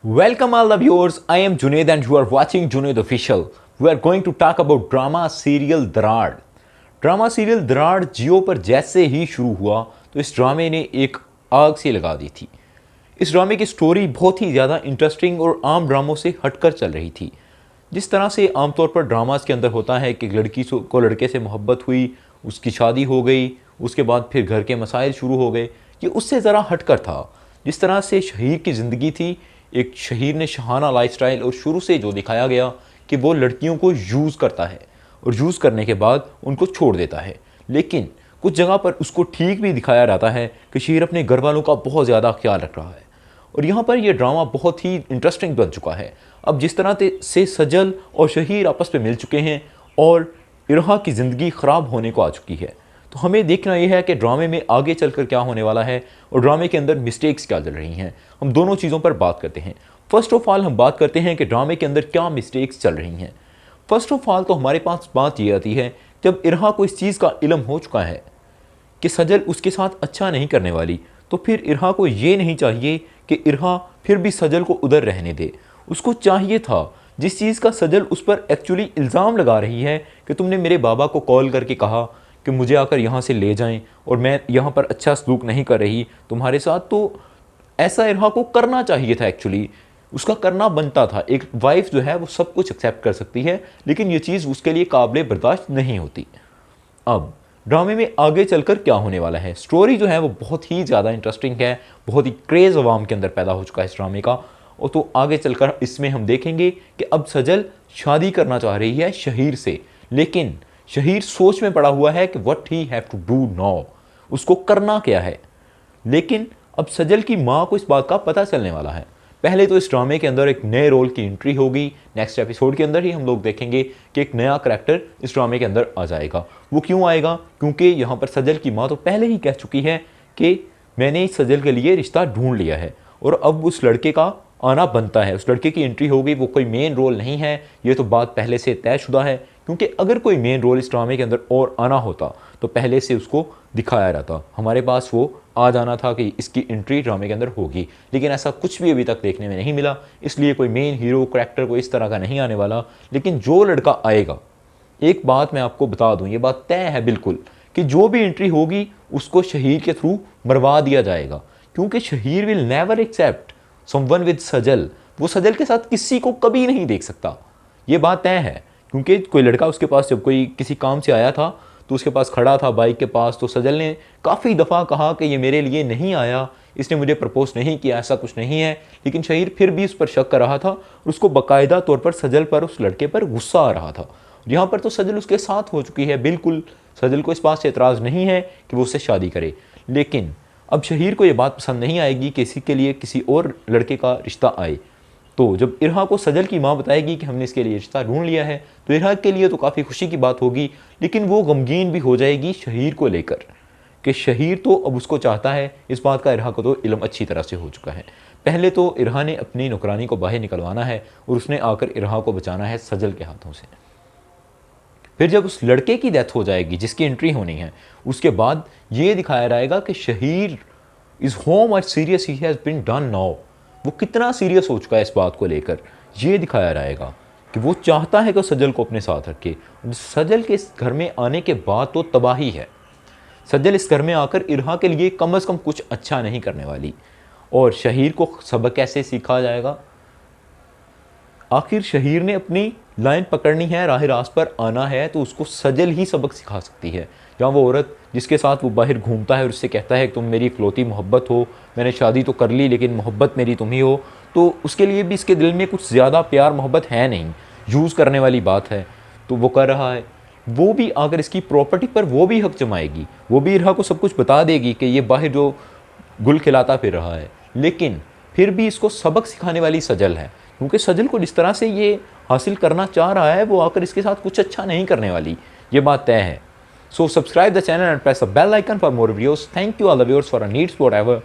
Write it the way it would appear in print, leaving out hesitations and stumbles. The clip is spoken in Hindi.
Welcome all the viewers. I am Junaid and you are watching Junaid Official. We are going to talk about drama serial Daraar. Drama serial Daraar Geo पर जैसे ही शुरू हुआ तो इस ड्रामे ने एक आग सी लगा दी थी। इस ड्रामे की स्टोरी बहुत ही ज़्यादा इंटरेस्टिंग और आम ड्रामों से हटकर चल रही थी। जिस तरह से आमतौर पर ड्रामास के अंदर होता है कि लड़की को लड़के से मोहब्बत हुई, उसकी शादी हो गई, उसके बाद फिर घर के मसाइल शुरू हो गए, ये उससे ज़रा हटकर था। जिस तरह से शहीर की ज़िंदगी थी, एक शहीर ने शहाना लाइफस्टाइल और शुरू से जो दिखाया गया कि वो लड़कियों को यूज़ करता है और यूज़ करने के बाद उनको छोड़ देता है। लेकिन कुछ जगह पर उसको ठीक भी दिखाया जाता है कि शहीर अपने घर वालों का बहुत ज़्यादा ख्याल रख रहा है। और यहाँ पर यह ड्रामा बहुत ही इंटरेस्टिंग बन चुका है। अब जिस तरह से सजल और शहीर आपस में मिल चुके हैं और इरहा की ज़िंदगी ख़राब होने को आ चुकी है, तो हमें देखना यह है कि ड्रामे में आगे चलकर क्या होने वाला है और ड्रामे के अंदर मिस्टेक्स क्या चल रही हैं। हम दोनों चीज़ों पर बात करते हैं। फ़र्स्ट ऑफ ऑल हम बात करते हैं कि ड्रामे के अंदर क्या मिस्टेक्स चल रही हैं। फ़र्स्ट ऑफ ऑल तो हमारे पास बात ये आती है, जब इरहा को इस चीज़ का इल्म हो चुका है कि सजल उसके साथ अच्छा नहीं करने वाली, तो फिर इरहा को ये नहीं चाहिए कि इरहा फिर भी सजल को उधर रहने दे। उसको चाहिए था, जिस चीज़ का सजल उस पर एक्चुअली इल्ज़ाम लगा रही है कि तुमने मेरे बाबा को कॉल करके कहा कि मुझे आकर यहाँ से ले जाएं और मैं यहाँ पर अच्छा सलूक नहीं कर रही तुम्हारे साथ, तो ऐसा इरहा को करना चाहिए था। एक्चुअली उसका करना बनता था। एक वाइफ जो है वो सब कुछ एक्सेप्ट कर सकती है, लेकिन ये चीज़ उसके लिए काबिल बर्दाश्त नहीं होती। अब ड्रामे में आगे चलकर क्या होने वाला है, स्टोरी जो है वो बहुत ही ज़्यादा इंटरेस्टिंग है, बहुत ही क्रेज़ अवाम के अंदर पैदा हो चुका है इस ड्रामे का। और तो आगे चलकर इसमें हम देखेंगे कि अब सजल शादी करना चाह रही है शहीर से, लेकिन शहीर सोच में पड़ा हुआ है कि what he have to do now, उसको करना क्या है। लेकिन अब सजल की माँ को इस बात का पता चलने वाला है। पहले तो इस ड्रामे के अंदर एक नए रोल की एंट्री होगी। नेक्स्ट एपिसोड के अंदर ही हम लोग देखेंगे कि एक नया करैक्टर इस ड्रामे के अंदर आ जाएगा। वो क्यों आएगा? क्योंकि यहाँ पर सजल की माँ तो पहले ही कह चुकी है कि मैंने इस सजल के लिए रिश्ता ढूंढ लिया है और अब उस लड़के का आना बनता है। उस लड़के की एंट्री होगी। वो कोई मेन रोल नहीं है, ये तो बात पहले से तयशुदा है, क्योंकि अगर कोई मेन रोल इस ड्रामे के अंदर और आना होता तो पहले से उसको दिखाया रहता। हमारे पास वो आ जाना था कि इसकी एंट्री ड्रामे के अंदर होगी, लेकिन ऐसा कुछ भी अभी तक देखने में नहीं मिला। इसलिए कोई मेन हीरो करैक्टर कोई इस तरह का नहीं आने वाला। लेकिन जो लड़का आएगा, एक बात मैं आपको बता दूं, ये बात तय है बिल्कुल कि जो भी एंट्री होगी उसको शहीर के थ्रू मरवा दिया जाएगा, क्योंकि Shaheer will never accept someone with Sajal. वो सजल के साथ किसी को कभी नहीं देख सकता, ये बात तय है। क्योंकि कोई लड़का उसके पास जब कोई किसी काम से आया था तो उसके पास खड़ा था बाइक के पास, तो सजल ने काफ़ी दफ़ा कहा कि ये मेरे लिए नहीं आया, इसने मुझे प्रपोज नहीं किया, ऐसा कुछ नहीं है। लेकिन शहीर फिर भी उस पर शक कर रहा था और उसको बाकायदा तौर पर सजल पर, उस लड़के पर गुस्सा आ रहा था। यहाँ पर तो सजल उसके साथ हो चुकी है, बिल्कुल सजल को इस बात से एतराज़ नहीं है कि वो उससे शादी करे। लेकिन अब शहीर को ये बात पसंद नहीं आएगी कि इसी के लिए किसी और लड़के का रिश्ता आए। तो जब इरहा को सजल की माँ बताएगी कि हमने इसके लिए रिश्ता ढूंढ लिया है, तो इरहा के लिए तो काफ़ी खुशी की बात होगी, लेकिन वो गमगीन भी हो जाएगी शहीर को लेकर कि शहीर तो अब उसको चाहता है। इस बात का इरहा को तो इल्म अच्छी तरह से हो चुका है। पहले तो इरहा ने अपनी नौकरानी को बाहर निकलवाना है और उसने आकर इरहा को बचाना है सजल के हाथों से। फिर जब उस लड़के की डेथ हो जाएगी जिसकी एंट्री होनी है, उसके बाद ये दिखाया जाएगा कि शहीर इज़ होम और serious he has been done now. वो कितना सीरियस हो चुका है इस बात को लेकर, ये दिखाया जाएगा कि वो चाहता है कि सजल को अपने साथ रखे। सजल के इस घर में आने के बाद तो तबाही है। सजल इस घर में आकर इरहा के लिए कम से कम कुछ अच्छा नहीं करने वाली। और शहीर को सबक कैसे सीखा जाएगा? आखिर शहीर ने अपनी लाइन पकड़नी है, राह रास्त पर आना है, तो उसको सजल ही सबक सिखा सकती है। जहाँ वो औरत जिसके साथ वो बाहर घूमता है और उससे कहता है कि तुम मेरी इकलौती मोहब्बत हो, मैंने शादी तो कर ली लेकिन मोहब्बत मेरी तुम ही हो, तो उसके लिए भी इसके दिल में कुछ ज़्यादा प्यार मोहब्बत है नहीं, यूज़ करने वाली बात है, तो वो कर रहा है। वो भी अगर इसकी प्रॉपर्टी पर वो भी हक जमाएगी, वो भी इरहा को सब कुछ बता देगी कि ये बाहर जो गुल खिलाता फिर रहा है, लेकिन फिर भी इसको सबक सिखाने वाली सजल है। क्योंकि सजल को जिस तरह से ये हासिल करना चाह रहा है, वो आकर इसके साथ कुछ अच्छा नहीं करने वाली, ये बात तय है। So subscribe the channel and press the bell icon for more videos. Thank you all the viewers for our needs whatever.